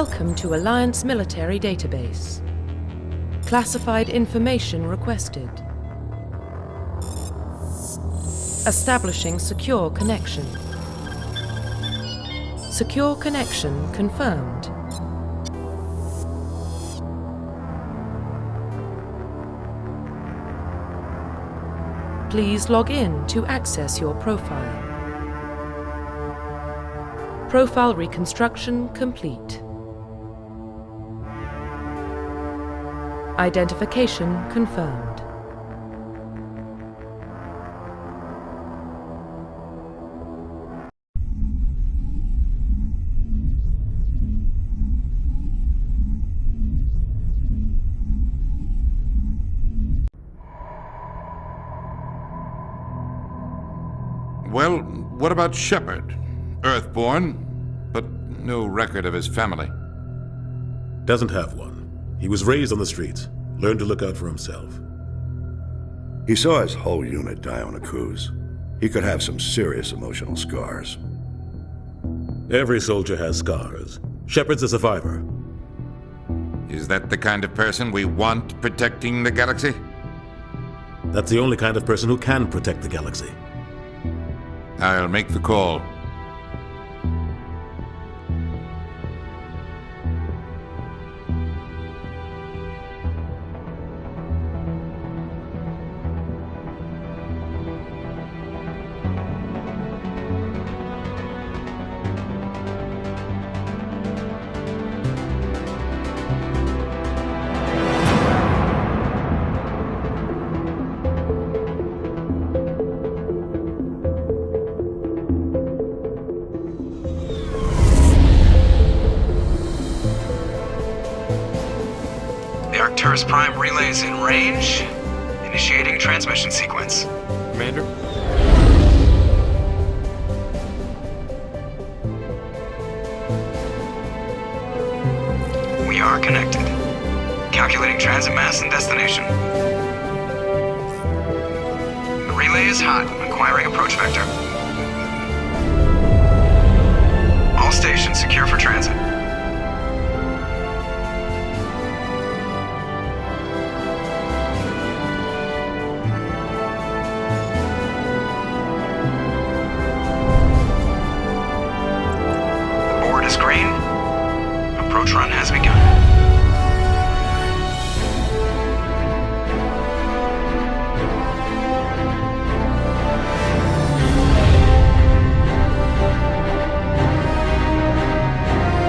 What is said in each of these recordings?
Welcome to Alliance Military Database. Classified information requested. Establishing secure connection. Secure connection confirmed. Please log in to access your profile. Profile reconstruction complete. Identification confirmed. Well, what about Shepard? Earthborn, but no record of his family. Doesn't have one. He was raised on the streets, learned to look out for himself. He saw his whole unit die on a cruise. He could have some serious emotional scars. Every soldier has scars. Shepard's a survivor. Is that the kind of person we want protecting the galaxy? That's the only kind of person who can protect the galaxy. I'll make the call. Arcturus Prime relays in range. Initiating transmission sequence. Commander? We are connected. Calculating transit mass and destination. The relay is hot. Acquiring approach vector. All stations secure for transit. Green. Approach run has begun.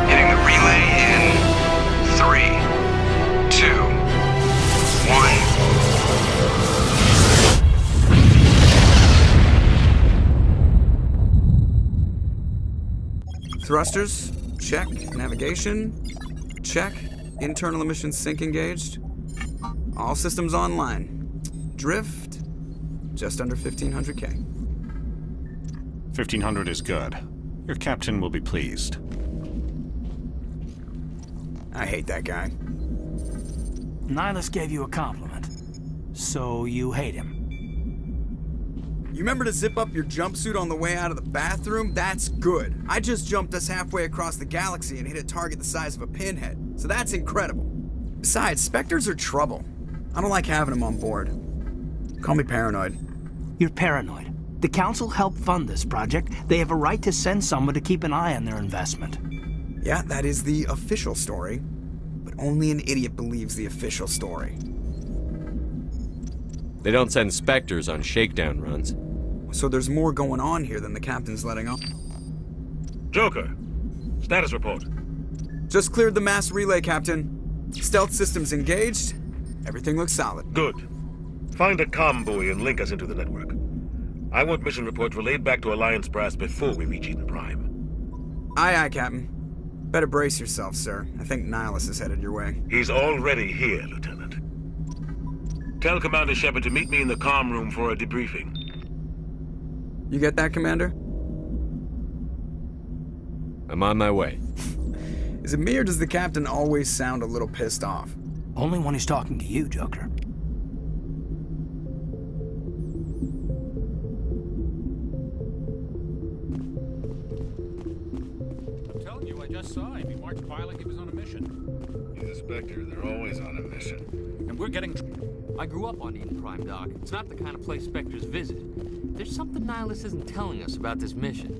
Hitting the relay in 3, 2, 1. Thrusters. Check. Navigation. Check. Internal emissions sync engaged. All systems online. Drift. Just under 1,500K. 1,500 is good. Your captain will be pleased. I hate that guy. Nihilus gave you a compliment. So you hate him. You remember to zip up your jumpsuit on the way out of the bathroom? That's good. I just jumped us halfway across the galaxy and hit a target the size of a pinhead, so that's incredible. Besides, Spectres are trouble. I don't like having them on board. Call me paranoid. You're paranoid. The Council helped fund this project. They have a right to send someone to keep an eye on their investment. Yeah, that is the official story. But only an idiot believes the official story. They don't send Spectres on shakedown runs. So there's more going on here than the captain's letting on. Joker, status report. Just cleared the mass relay, Captain. Stealth systems engaged. Everything looks solid. Good. Find a comm buoy and link us into the network. I want mission reports relayed back to Alliance Brass before we reach Eden Prime. Aye, aye, Captain. Better brace yourself, sir. I think Nihilus is headed your way. He's already here, Lieutenant. Tell Commander Shepard to meet me in the comm room for a debriefing. You get that, Commander? I'm on my way. Is it me or does the Captain always sound a little pissed off? Only when he's talking to you, Joker. I'm telling you, I just saw him. He marched by like he was on a mission. He's a Spectre. They're always on a mission. And we're getting... I grew up on Eden Prime, Doc. It's not the kind of place Spectres visit. There's something Nihilus isn't telling us about this mission.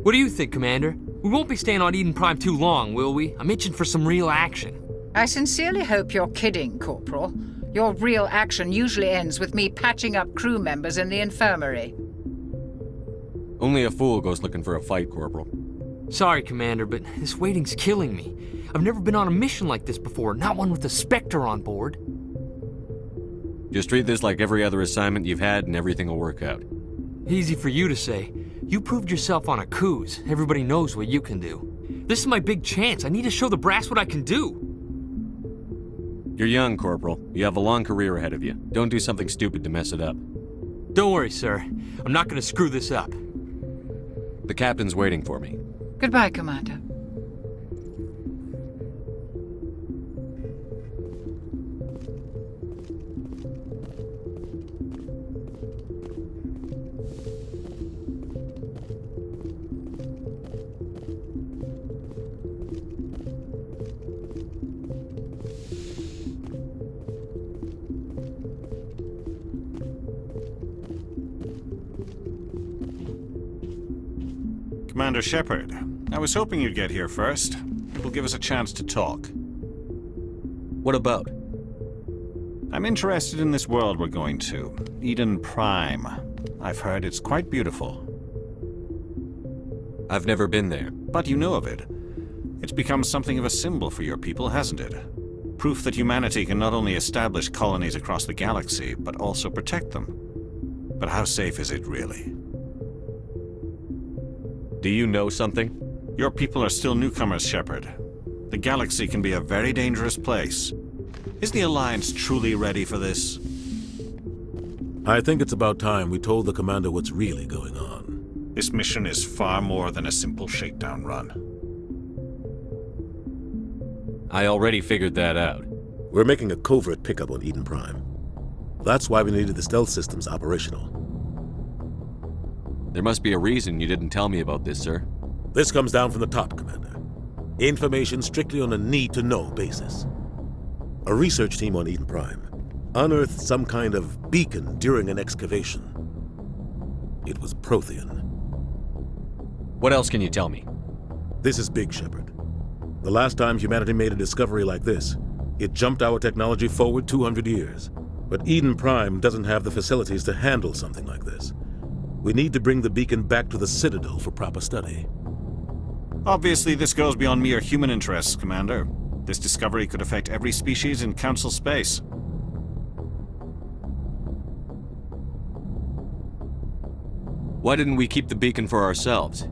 What do you think, Commander? We won't be staying on Eden Prime too long, will we? I'm itching for some real action. I sincerely hope you're kidding, Corporal. Your real action usually ends with me patching up crew members in the infirmary. Only a fool goes looking for a fight, Corporal. Sorry, Commander, but this waiting's killing me. I've never been on a mission like this before, not one with a Spectre on board. Just treat this like every other assignment you've had and everything will work out. Easy for you to say. You proved yourself on Akuz. Everybody knows what you can do. This is my big chance. I need to show the brass what I can do. You're young, Corporal. You have a long career ahead of you. Don't do something stupid to mess it up. Don't worry, sir. I'm not gonna screw this up. The captain's waiting for me. Goodbye, Commander. Commander Shepard, I was hoping you'd get here first. It will give us a chance to talk. What about? I'm interested in this world we're going to, Eden Prime. I've heard it's quite beautiful. I've never been there. But you know of it. It's become something of a symbol for your people, hasn't it? Proof that humanity can not only establish colonies across the galaxy, but also protect them. But how safe is it, really? Do you know something? Your people are still newcomers, Shepard. The galaxy can be a very dangerous place. Is the Alliance truly ready for this? I think it's about time we told the Commander what's really going on. This mission is far more than a simple shakedown run. I already figured that out. We're making a covert pickup on Eden Prime. That's why we needed the stealth systems operational. There must be a reason you didn't tell me about this, sir. This comes down from the top, Commander. Information strictly on a need-to-know basis. A research team on Eden Prime unearthed some kind of beacon during an excavation. It was Prothean. What else can you tell me? This is big, Shepard. The last time humanity made a discovery like this, it jumped our technology forward 200 years. But Eden Prime doesn't have the facilities to handle something like this. We need to bring the beacon back to the Citadel for proper study. Obviously, this goes beyond mere human interests, Commander. This discovery could affect every species in Council space. Why didn't we keep the beacon for ourselves?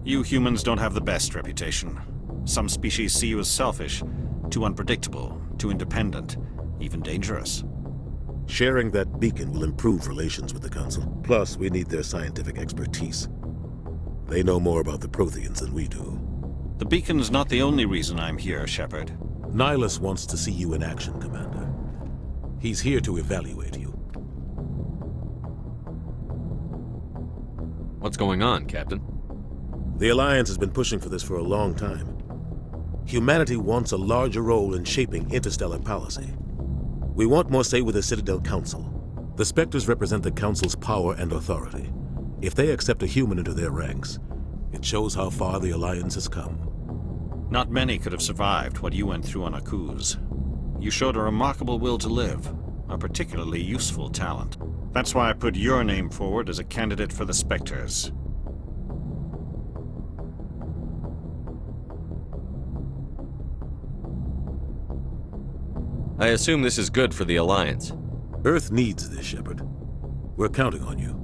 You humans don't have the best reputation. Some species see you as selfish, too unpredictable, too independent, even dangerous. Sharing that beacon will improve relations with the Council. Plus, we need their scientific expertise. They know more about the Protheans than we do. The beacon's not the only reason I'm here, Shepard. Nihilus wants to see you in action, Commander. He's here to evaluate you. What's going on, Captain? The Alliance has been pushing for this for a long time. Humanity wants a larger role in shaping interstellar policy. We want more say with the Citadel Council. The Spectres represent the Council's power and authority. If they accept a human into their ranks, it shows how far the Alliance has come. Not many could have survived what you went through on Akuz. You showed a remarkable will to live, a particularly useful talent. That's why I put your name forward as a candidate for the Spectres. I assume this is good for the Alliance. Earth needs this, Shepard. We're counting on you.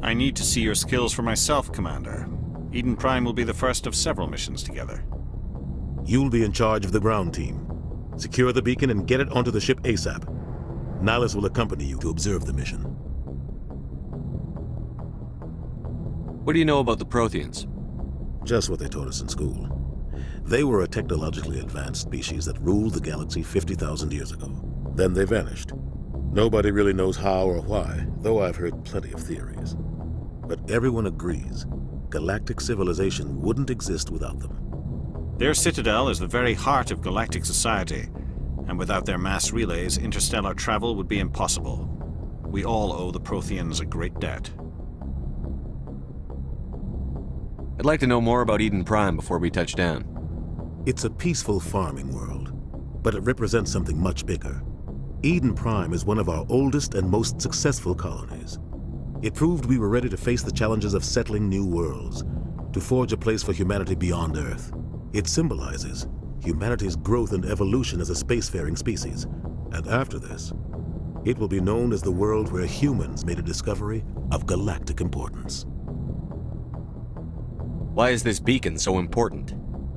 I need to see your skills for myself, Commander. Eden Prime will be the first of several missions together. You'll be in charge of the ground team. Secure the beacon and get it onto the ship ASAP. Nihilus will accompany you to observe the mission. What do you know about the Protheans? Just what they taught us in school. They were a technologically advanced species that ruled the galaxy 50,000 years ago. Then they vanished. Nobody really knows how or why, though I've heard plenty of theories. But everyone agrees galactic civilization wouldn't exist without them. Their citadel is the very heart of galactic society, and without their mass relays, interstellar travel would be impossible. We all owe the Protheans a great debt. I'd like to know more about Eden Prime before we touch down. It's a peaceful farming world, but it represents something much bigger. Eden Prime is one of our oldest and most successful colonies. It proved we were ready to face the challenges of settling new worlds, to forge a place for humanity beyond Earth. It symbolizes humanity's growth and evolution as a spacefaring species. And after this, it will be known as the world where humans made a discovery of galactic importance. Why is this beacon so important?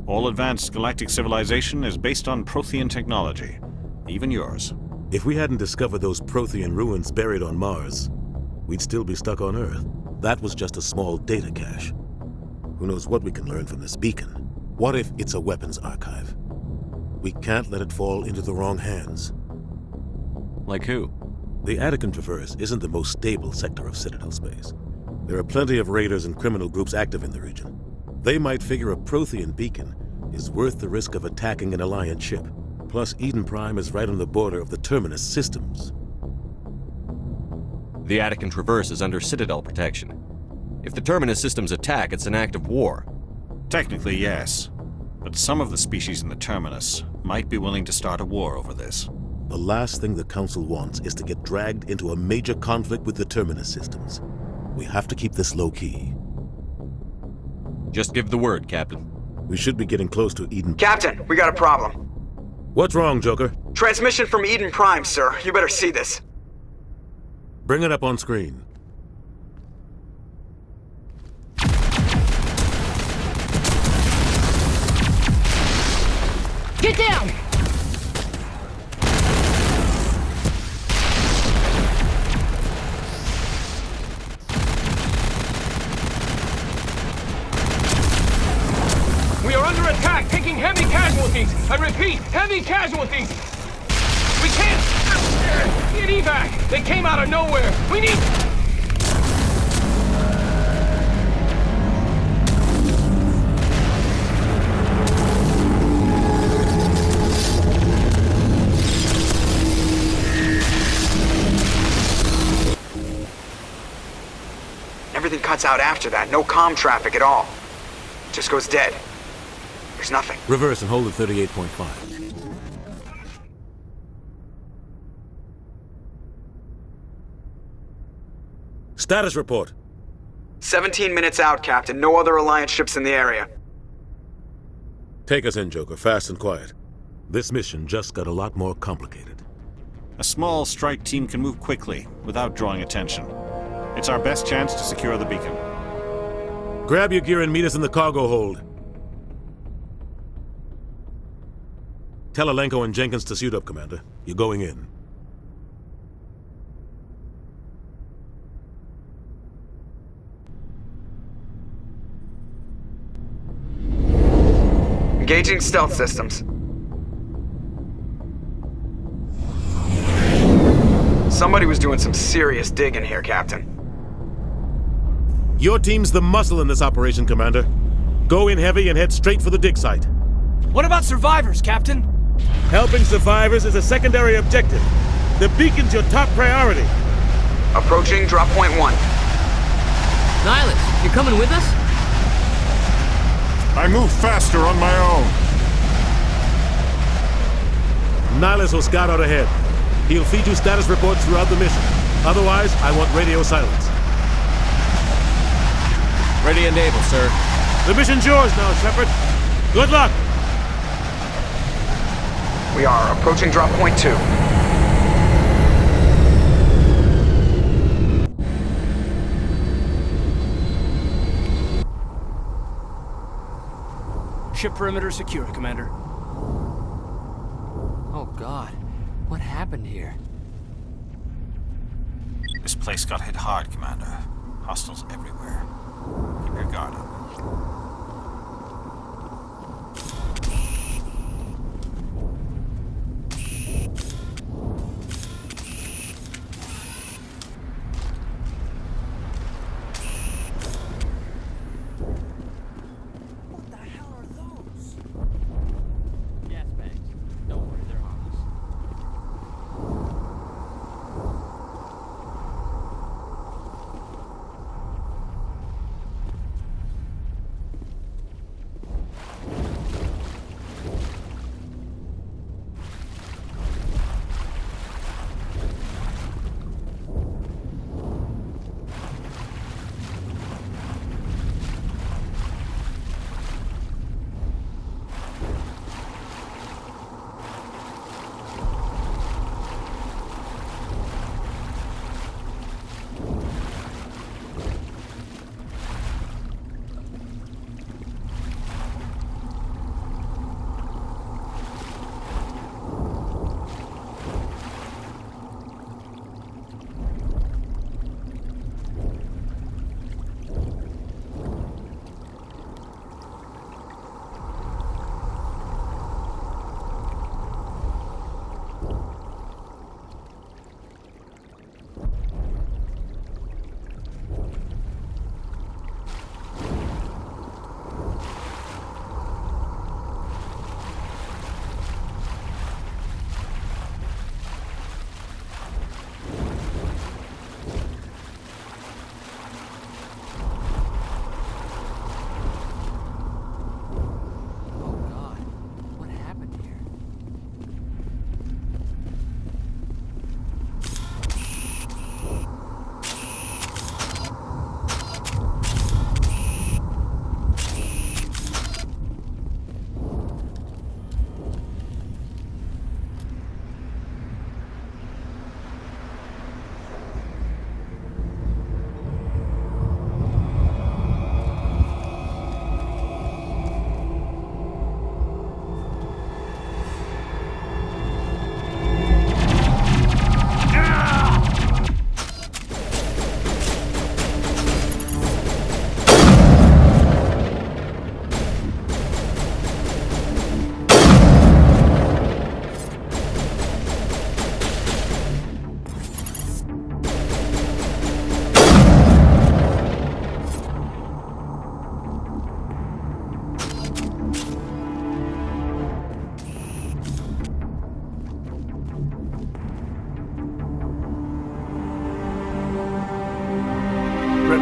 All advanced galactic civilization is based on Prothean technology, even yours. If we hadn't discovered those Prothean ruins buried on Mars, we'd still be stuck on Earth. That was just a small data cache. Who knows what we can learn from this beacon? What if it's a weapons archive? We can't let it fall into the wrong hands. Like who? The Attican Traverse isn't the most stable sector of Citadel space. There are plenty of raiders and criminal groups active in the region. They might figure a Prothean beacon is worth the risk of attacking an Alliance ship. Plus, Eden Prime is right on the border of the Terminus systems. The Attican Traverse is under Citadel protection. If the Terminus systems attack, it's an act of war. Technically, yes. But some of the species in the Terminus might be willing to start a war over this. The last thing the Council wants is to get dragged into a major conflict with the Terminus systems. We have to keep this low-key. Just give the word, Captain. We should be getting close to Eden. Captain, we got a problem. What's wrong, Joker? Transmission from Eden Prime, sir. You better see this. Bring it up on screen. Get down! We are under attack, taking heavy casualties. I repeat, heavy casualties. We can't get evac. They came out of nowhere. We need... Everything cuts out after that. No comm traffic at all. Just goes dead. There's nothing. Reverse and hold at 38.5. Status report. 17 minutes out, Captain. No other Alliance ships in the area. Take us in, Joker, fast and quiet. This mission just got a lot more complicated. A small strike team can move quickly, without drawing attention. It's our best chance to secure the beacon. Grab your gear and meet us in the cargo hold. Tell Alenko and Jenkins to suit up, Commander. You're going in. Engaging stealth systems. Somebody was doing some serious digging here, Captain. Your team's the muscle in this operation, Commander. Go in heavy and head straight for the dig site. What about survivors, Captain? Helping survivors is a secondary objective. The beacon's your top priority. Approaching drop point 1. Nihilus, you coming with us? I move faster on my own. Nihilus will scout out ahead. He'll feed you status reports throughout the mission. Otherwise, I want radio silence. Ready and able, sir. The mission's yours now, Shepard. Good luck! We are approaching drop point 2. Ship perimeter secure, Commander. Oh, God. What happened here? This place got hit hard, Commander. Hostiles everywhere. Keep your guard up.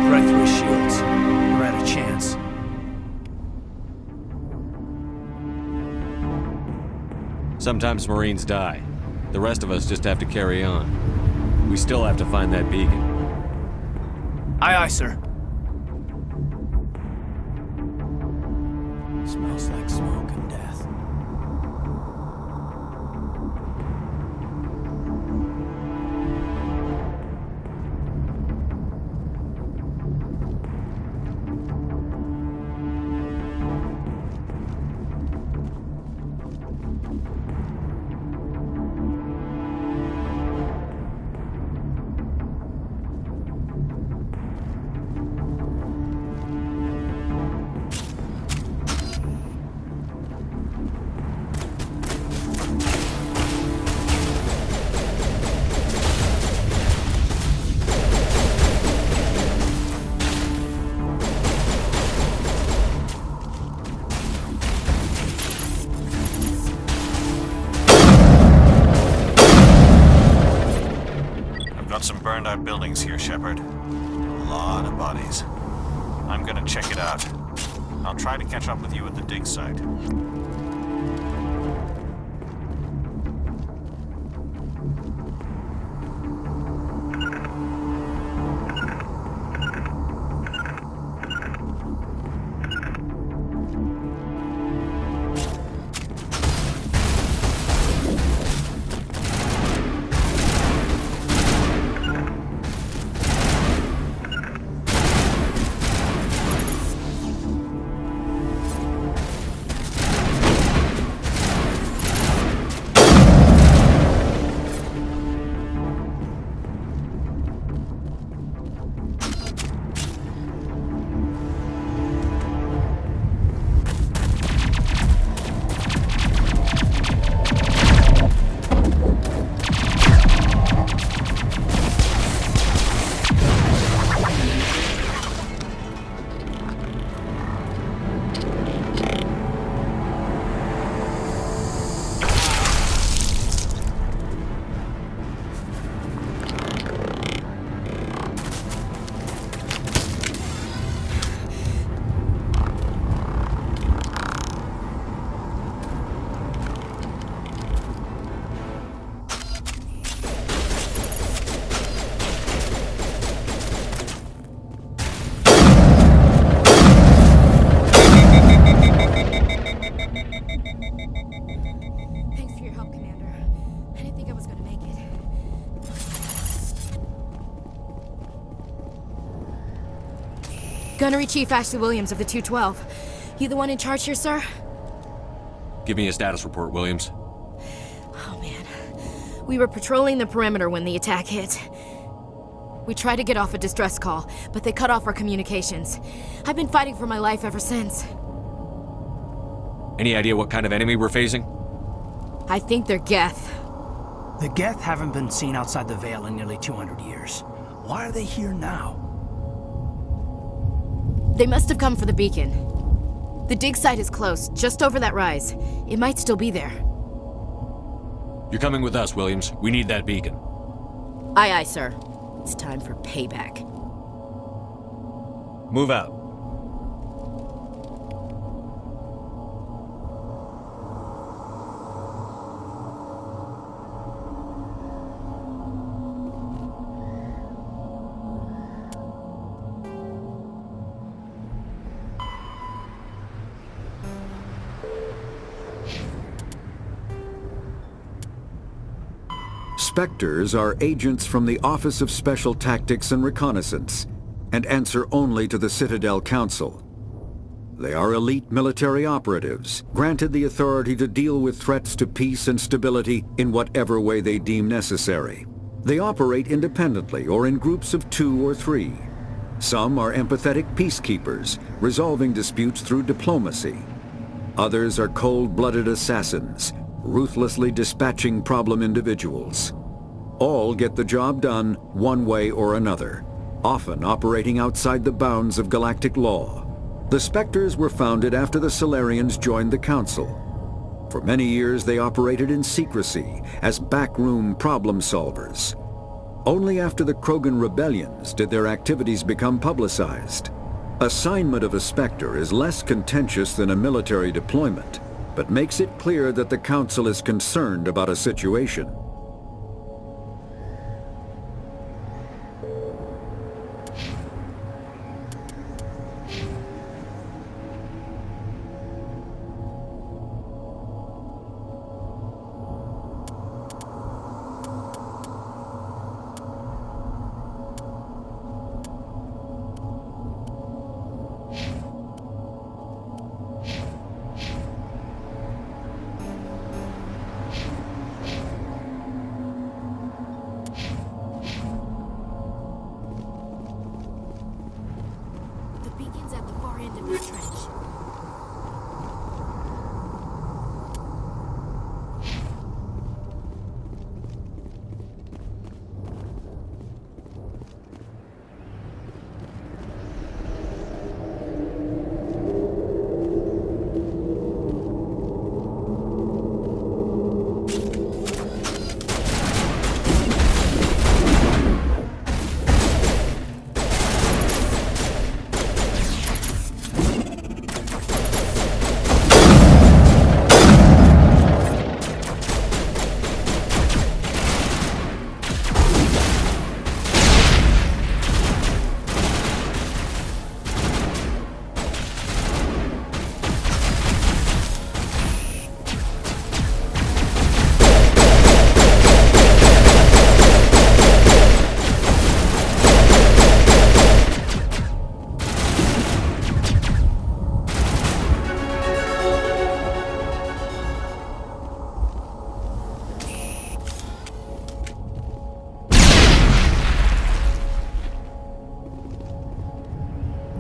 ripped right through his shields. Never had a chance. Sometimes Marines die. The rest of us just have to carry on. We still have to find that beacon. Aye, aye, sir. Smells like smoke and death. Some burned out buildings here, Shepard. A lot of bodies. I'm gonna check it out. I'll try to catch up with you at the dig site. Gunnery Chief Ashley Williams of the 212. You the one in charge here, sir? Give me a status report, Williams. Oh, man. We were patrolling the perimeter when the attack hit. We tried to get off a distress call, but they cut off our communications. I've been fighting for my life ever since. Any idea what kind of enemy we're facing? I think they're Geth. The Geth haven't been seen outside the Veil in nearly 200 years. Why are they here now? They must have come for the beacon. The dig site is close, just over that rise. It might still be there. You're coming with us, Williams. We need that beacon. Aye, aye, sir. It's time for payback. Move out. Spectres are agents from the Office of Special Tactics and Reconnaissance, and answer only to the Citadel Council. They are elite military operatives, granted the authority to deal with threats to peace and stability in whatever way they deem necessary. They operate independently or in groups of 2 or 3. Some are empathetic peacekeepers, resolving disputes through diplomacy. Others are cold-blooded assassins, ruthlessly dispatching problem individuals. All get the job done one way or another, often operating outside the bounds of galactic law. The Spectres were founded after the Salarians joined the Council. For many years they operated in secrecy as backroom problem solvers. Only after the Krogan rebellions did their activities become publicized. Assignment of a Spectre is less contentious than a military deployment, but makes it clear that the Council is concerned about a situation.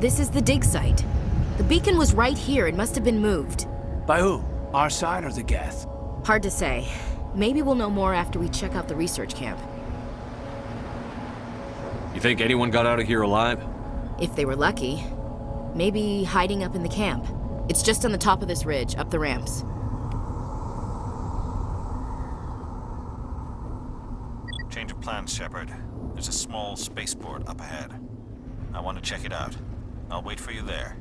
This is the dig site. The beacon was right here. It must have been moved. By who? Our side or the Geth? Hard to say. Maybe we'll know more after we check out the research camp. You think anyone got out of here alive? If they were lucky. Maybe hiding up in the camp. It's just on the top of this ridge, up the ramps. Change of plans, Shepard. There's a small spaceport up ahead. I want to check it out. I'll wait for you there.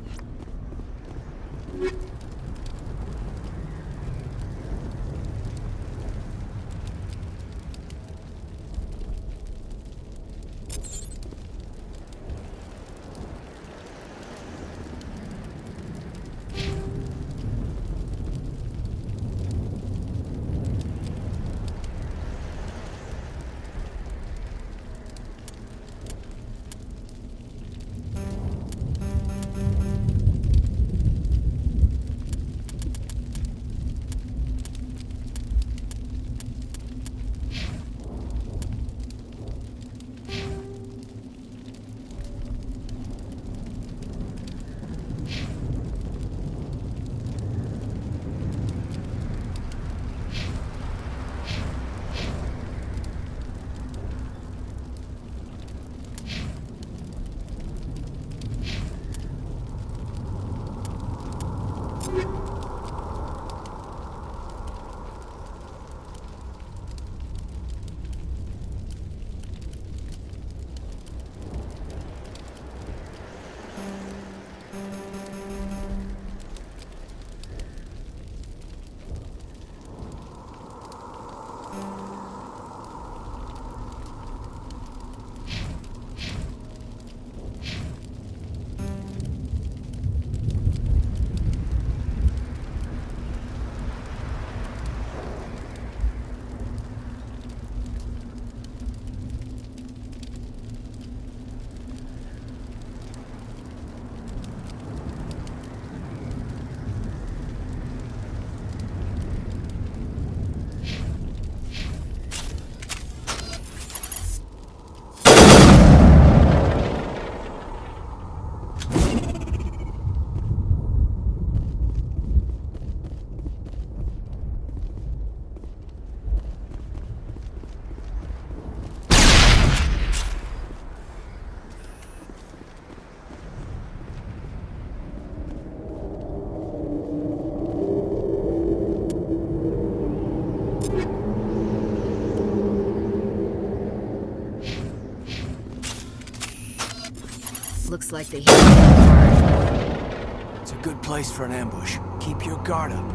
Looks like they hit me hard. It's a good place for an ambush. Keep your guard up.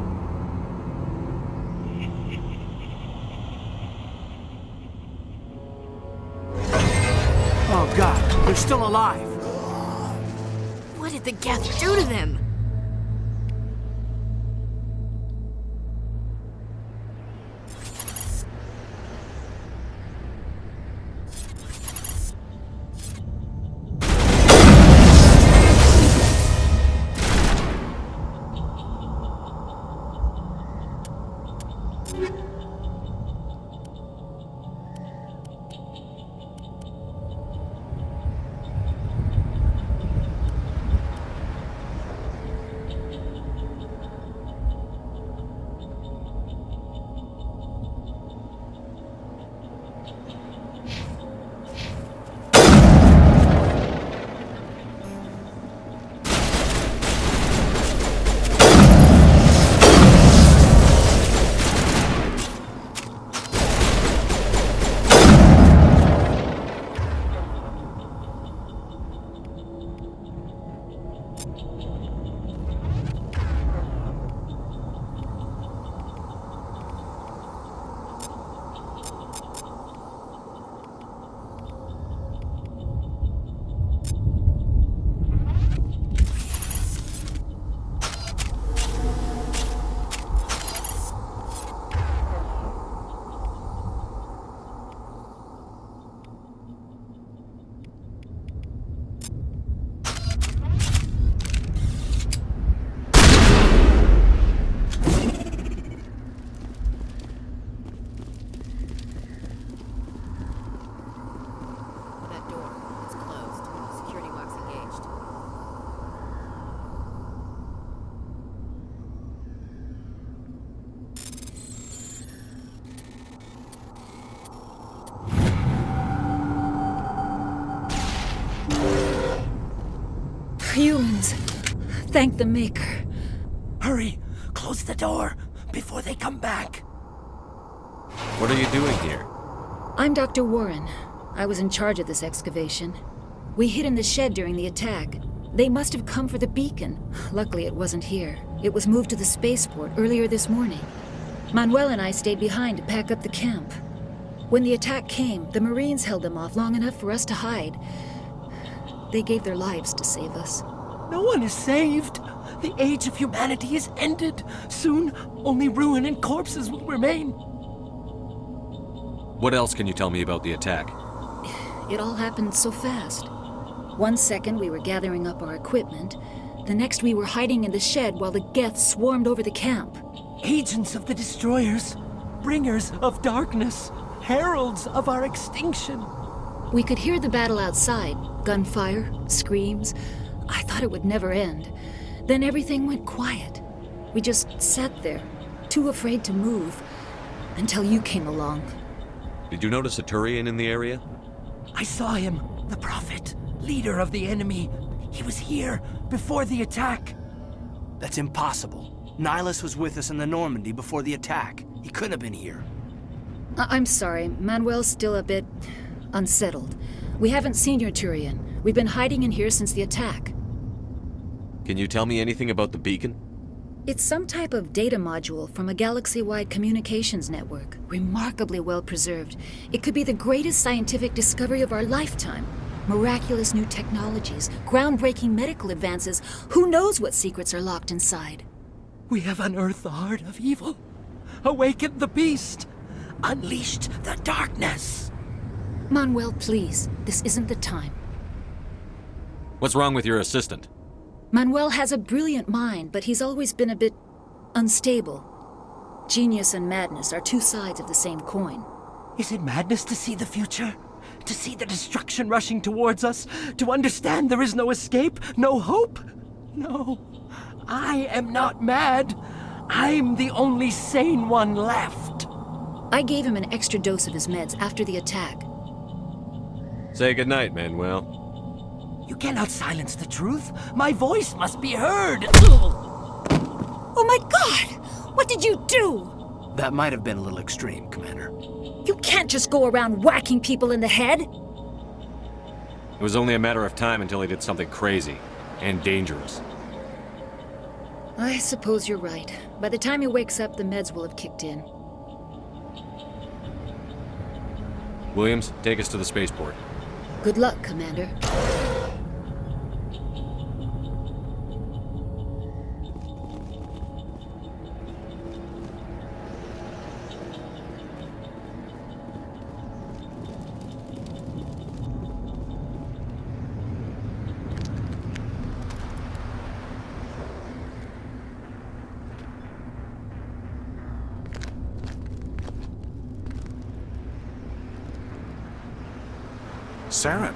Oh god, they're still alive! What did the Geth do to them? Humans. Thank the Maker. Hurry! Close the door before they come back. What are you doing here? I'm Dr. Warren. I was in charge of this excavation. We hid in the shed during the attack. They must have come for the beacon. Luckily, it wasn't here. It was moved to the spaceport earlier this morning. Manuel and I stayed behind to pack up the camp. When the attack came, the Marines held them off long enough for us to hide. They gave their lives to save us. No one is saved. The age of humanity is ended. Soon, only ruin and corpses will remain. What else can you tell me about the attack? It all happened so fast. 1 second we were gathering up our equipment. The next we were hiding in the shed while the Geth swarmed over the camp. Agents of the Destroyers. Bringers of darkness. Heralds of our extinction. We could hear the battle outside. Gunfire, screams. I thought it would never end. Then everything went quiet. We just sat there, too afraid to move, until you came along. Did you notice a Turian in the area? I saw him, the Prophet, leader of the enemy. He was here before the attack. That's impossible. Nihilus was with us in the Normandy before the attack. He couldn't have been here. I'm sorry. Manuel's still a bit unsettled. We haven't seen your Turian. We've been hiding in here since the attack. Can you tell me anything about the beacon? It's some type of data module from a galaxy-wide communications network. Remarkably well preserved. It could be the greatest scientific discovery of our lifetime. Miraculous new technologies, groundbreaking medical advances. Who knows what secrets are locked inside? We have unearthed the heart of evil, awakened the beast, unleashed the darkness. Manuel, please. This isn't the time. What's wrong with your assistant? Manuel has a brilliant mind, but he's always been a bit unstable. Genius and madness are two sides of the same coin. Is it madness to see the future? To see the destruction rushing towards us? To understand there is no escape? No hope? No. I am not mad. I'm the only sane one left. I gave him an extra dose of his meds after the attack. Say goodnight, Manuel. You cannot silence the truth. My voice must be heard. Oh my God! What did you do? That might have been a little extreme, Commander. You can't just go around whacking people in the head. It was only a matter of time until he did something crazy and dangerous. I suppose you're right. By the time he wakes up, the meds will have kicked in. Williams, take us to the spaceport. Good luck, Commander. Saren.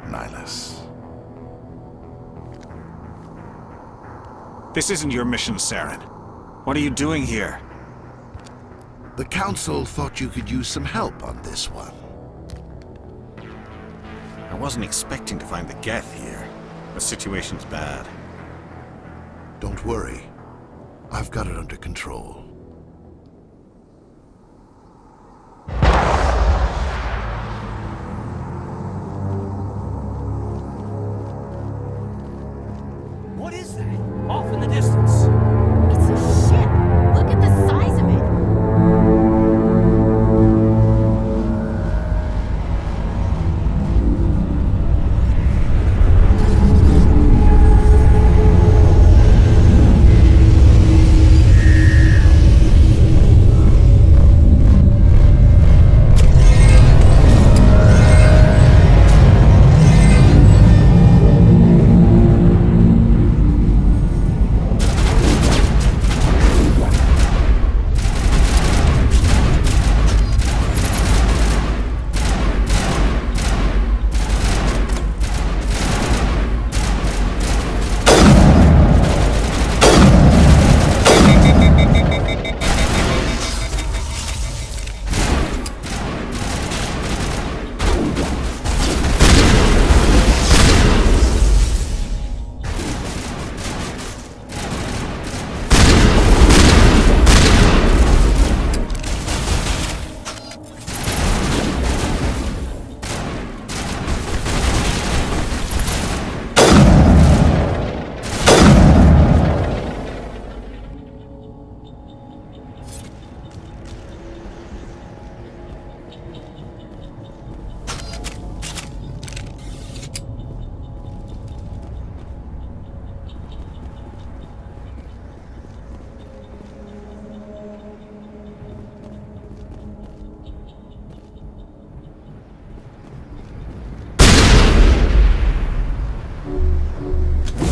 Nihilus. This isn't your mission, Saren. What are you doing here? The Council thought you could use some help on this one. I wasn't expecting to find the Geth here. The situation's bad. Don't worry. I've got it under control. What is that? Off in the distance. It's a ship. Look at the size of it.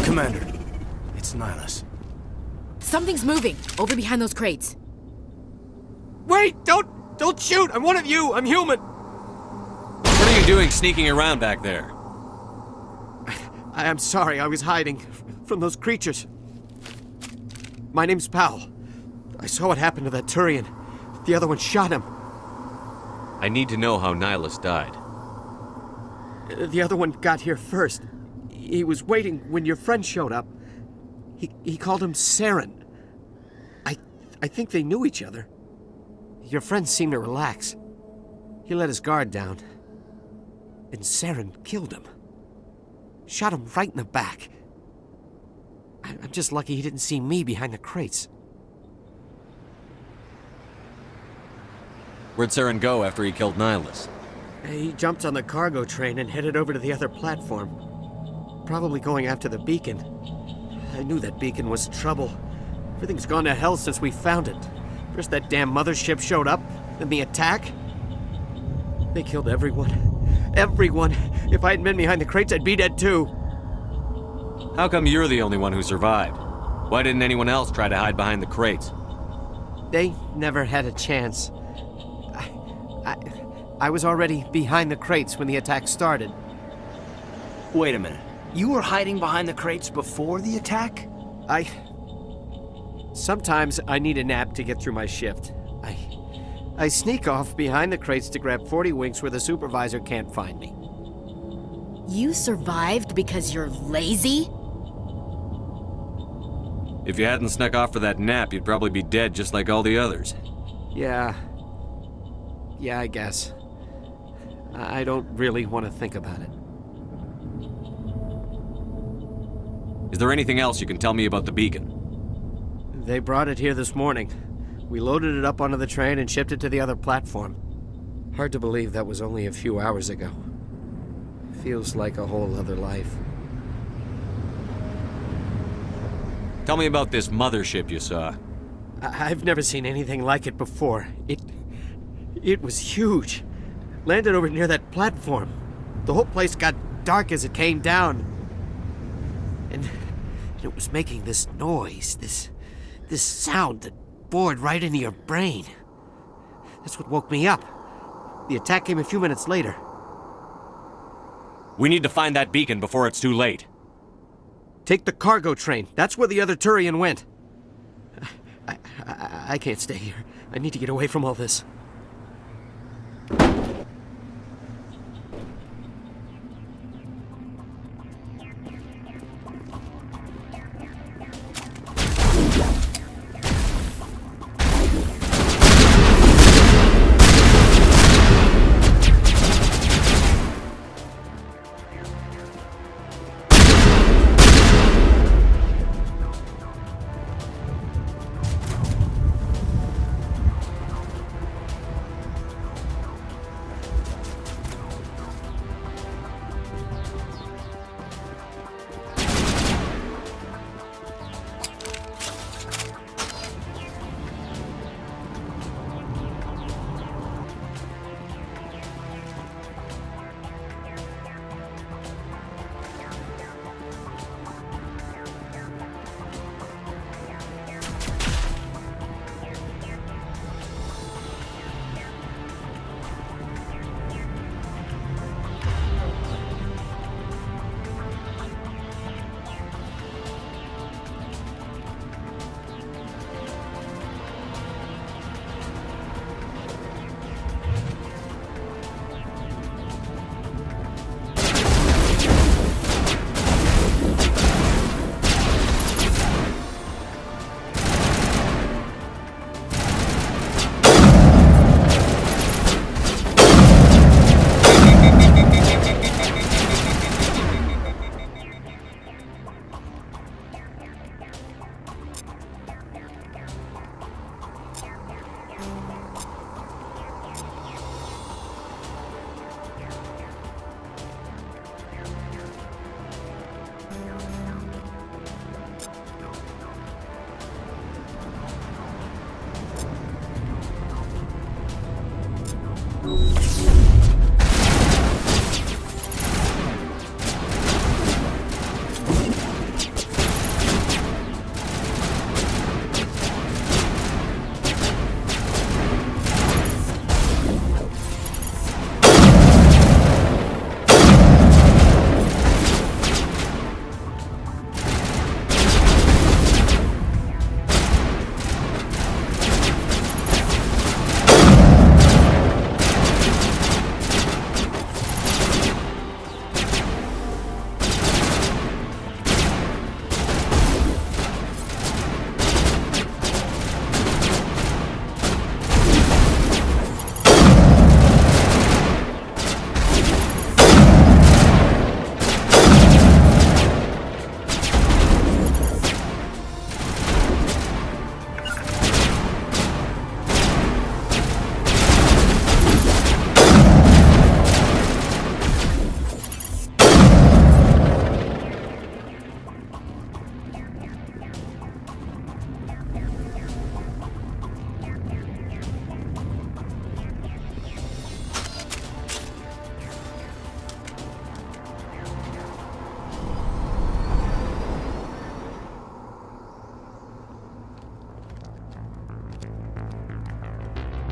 Commander, it's Nihilus. Something's moving over behind those crates. Wait! Don't shoot! I'm one of you! I'm human! What are you doing sneaking around back there? I'm sorry, I was hiding from those creatures. My name's Powell. I saw what happened to that Turian. The other one shot him. I need to know how Nihilus died. The other one got here first. He was waiting when your friend showed up. He called him Saren. I think they knew each other. Your friend seemed to relax. He let his guard down. And Saren killed him. Shot him right in the back. I'm just lucky he didn't see me behind the crates. Where'd Saren go after he killed Nihilus? He jumped on the cargo train and headed over to the other platform. Probably going after the beacon. I knew that beacon was trouble. Everything's gone to hell since we found it. First that damn mothership showed up, then the attack. They killed everyone. Everyone! If I hadn't been behind the crates, I'd be dead too. How come you're the only one who survived? Why didn't anyone else try to hide behind the crates? They never had a chance. I was already behind the crates when the attack started. Wait a minute. You were hiding behind the crates before the attack? Sometimes I need a nap to get through my shift. I sneak off behind the crates to grab 40 winks where the supervisor can't find me. You survived because you're lazy? If you hadn't snuck off for that nap, you'd probably be dead just like all the others. Yeah. Yeah, I guess. I don't really want to think about it. Is there anything else you can tell me about the beacon? They brought it here this morning. We loaded it up onto the train and shipped it to the other platform. Hard to believe that was only a few hours ago. Feels like a whole other life. Tell me about this mothership you saw. I've never seen anything like it before. It was huge. Landed over near that platform. The whole place got dark as it came down. And it was making this noise, this sound that bored right into your brain. That's what woke me up. The attack came a few minutes later. We need to find that beacon before it's too late. Take the cargo train. That's where the other Turian went. I can't stay here. I need to get away from all this.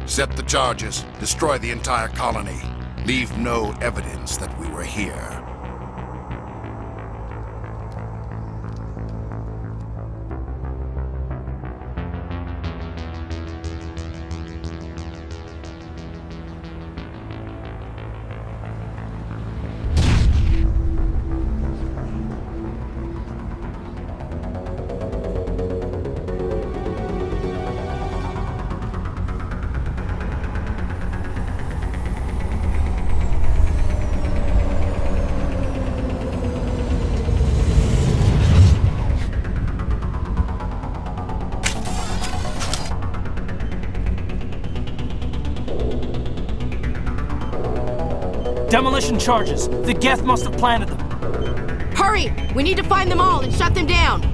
Set the charges. Destroy the entire colony. Leave no evidence that we were here. Demolition charges. The Geth must have planted them. Hurry! We need to find them all and shut them down!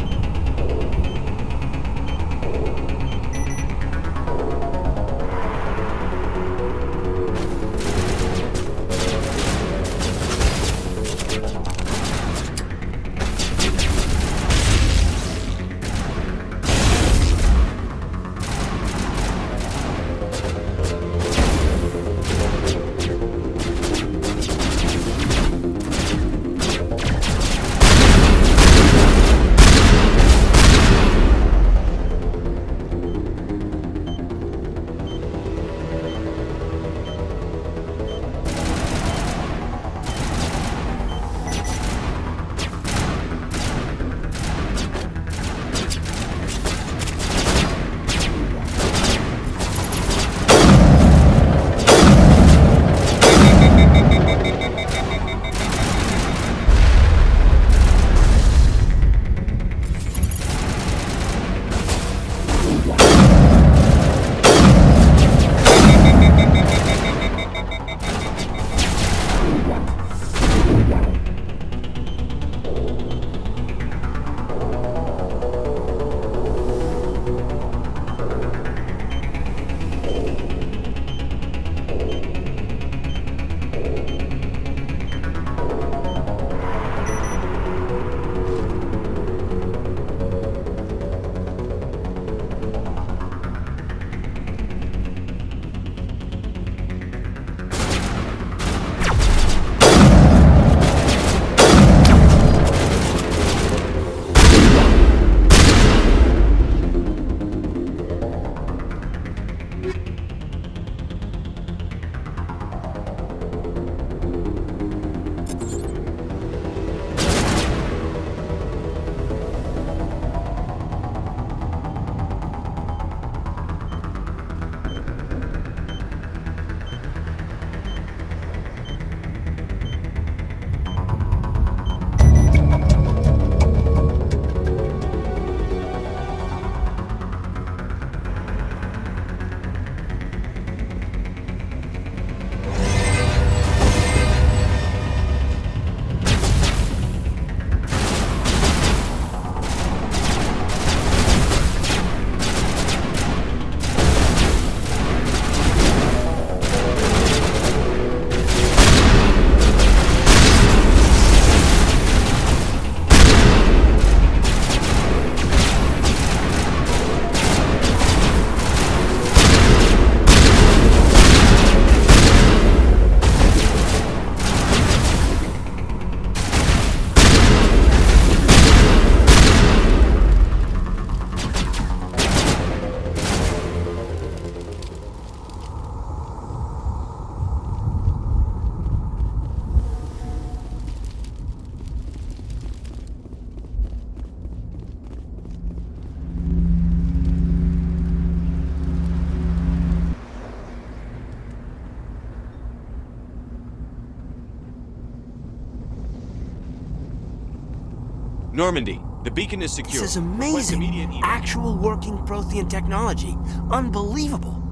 Normandy, the beacon is secure. This is amazing. Actual working Prothean technology. Unbelievable.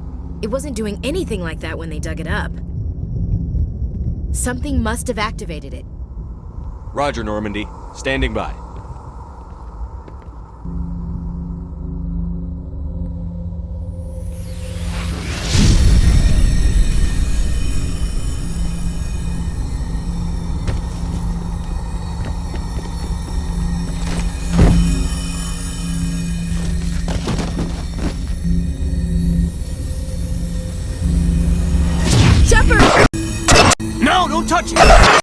It wasn't doing anything like that when they dug it up. Something must have activated it. Roger, Normandy. Standing by. No, don't touch it!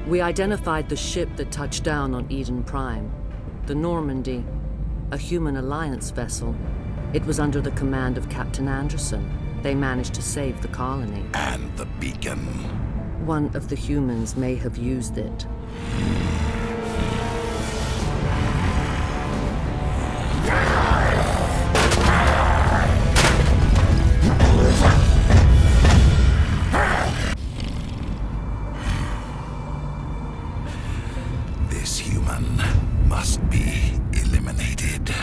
We identified the ship that touched down on Eden Prime. The Normandy, a human alliance vessel. It was under the command of Captain Anderson. They managed to save the colony. And the beacon. One of the humans may have used it. This human must be eliminated.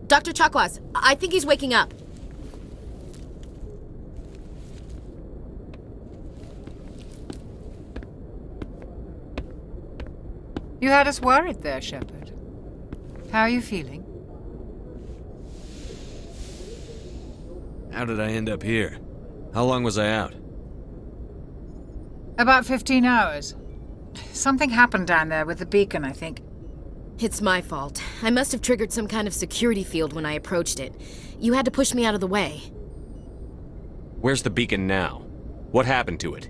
Dr. Chakwas, I think he's waking up. You had us worried there, Shepard. How are you feeling? How did I end up here? How long was I out? About 15 hours. Something happened down there with the beacon, I think. It's my fault. I must have triggered some kind of security field when I approached it. You had to push me out of the way. Where's the beacon now? What happened to it?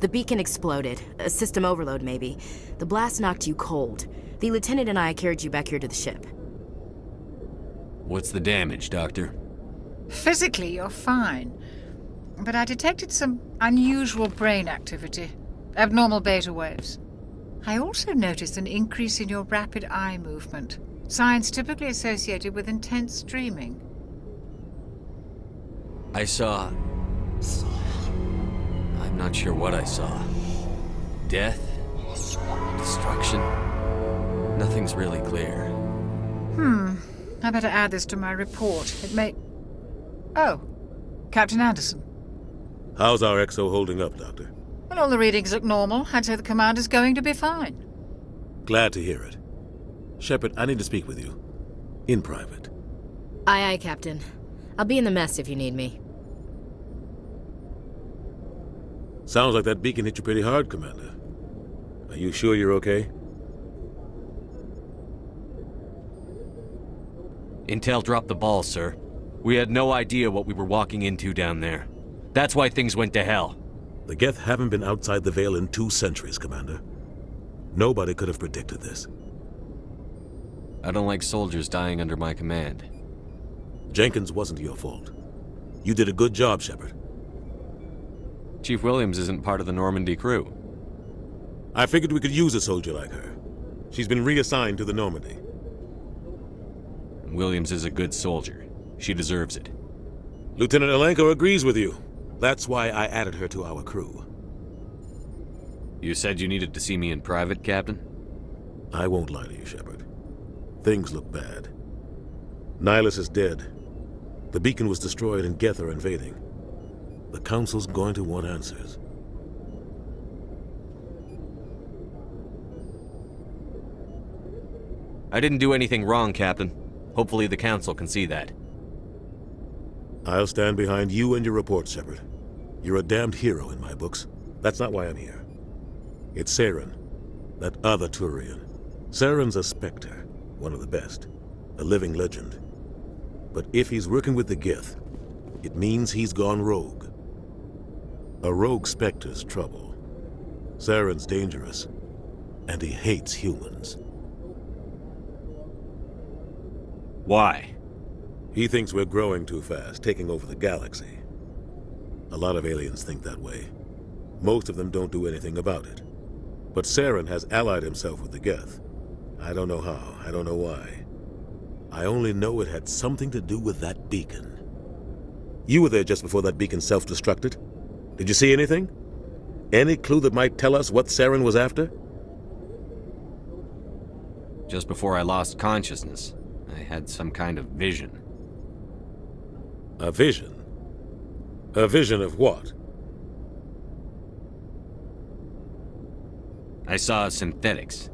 The beacon exploded. A system overload, maybe. The blast knocked you cold. The lieutenant and I carried you back here to the ship. What's the damage, Doctor? Physically, you're fine. But I detected some unusual brain activity. Abnormal beta waves. I also noticed an increase in your rapid eye movement. Signs typically associated with intense dreaming. I saw... I'm not sure what I saw. Death? Destruction? Nothing's really clear. I better add this to my report. It may... Oh, Captain Anderson. How's our XO holding up, Doctor? Well, all the readings look normal. I'd say the commander's going to be fine. Glad to hear it. Shepard, I need to speak with you. In private. Aye, aye, Captain. I'll be in the mess if you need me. Sounds like that beacon hit you pretty hard, Commander. Are you sure you're okay? Intel dropped the ball, sir. We had no idea what we were walking into down there. That's why things went to hell. The Geth haven't been outside the Veil in 2 centuries, Commander. Nobody could have predicted this. I don't like soldiers dying under my command. Jenkins wasn't your fault. You did a good job, Shepard. Chief Williams isn't part of the Normandy crew. I figured we could use a soldier like her. She's been reassigned to the Normandy. Williams is a good soldier. She deserves it. Lieutenant Alenko agrees with you. That's why I added her to our crew. You said you needed to see me in private, Captain? I won't lie to you, Shepard. Things look bad. Nihilus is dead. The beacon was destroyed and Geth are invading. The Council's going to want answers. I didn't do anything wrong, Captain. Hopefully the Council can see that. I'll stand behind you and your report, Shepard. You're a damned hero in my books. That's not why I'm here. It's Saren, that other Turian. Saren's a Spectre, one of the best, a living legend. But if he's working with the Geth, it means he's gone rogue. A rogue Spectre's trouble. Saren's dangerous, and he hates humans. Why? He thinks we're growing too fast, taking over the galaxy. A lot of aliens think that way. Most of them don't do anything about it. But Saren has allied himself with the Geth. I don't know how, I don't know why. I only know it had something to do with that beacon. You were there just before that beacon self-destructed. Did you see anything? Any clue that might tell us what Saren was after? Just before I lost consciousness, I had some kind of vision. A vision? A vision of what? I saw synthetics.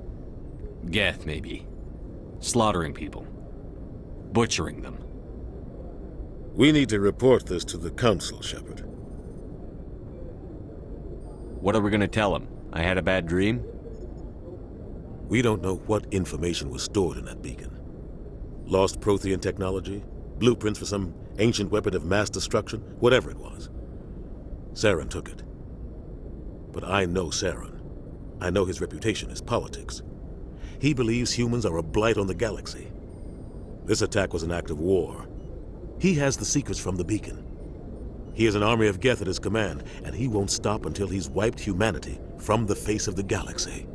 Geth, maybe. Slaughtering people. Butchering them. We need to report this to the Council, Shepard. What are we gonna tell them? I had a bad dream? We don't know what information was stored in that beacon. Lost Prothean technology? Blueprints for some ancient weapon of mass destruction? Whatever it was. Saren took it. But I know Saren. I know his reputation is politics. He believes humans are a blight on the galaxy. This attack was an act of war. He has the secrets from the beacon. He has an army of Geth at his command, and he won't stop until he's wiped humanity from the face of the galaxy.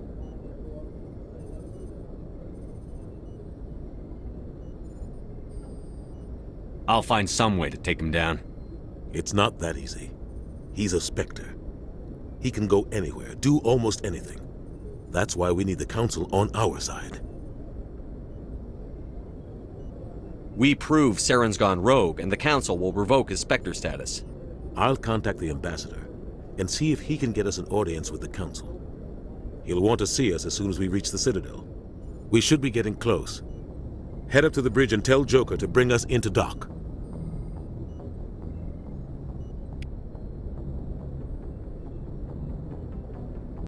I'll find some way to take him down. It's not that easy. He's a Spectre. He can go anywhere, do almost anything. That's why we need the Council on our side. We prove Saren's gone rogue, and the Council will revoke his Spectre status. I'll contact the Ambassador and see if he can get us an audience with the Council. He'll want to see us as soon as we reach the Citadel. We should be getting close. Head up to the bridge and tell Joker to bring us into dock.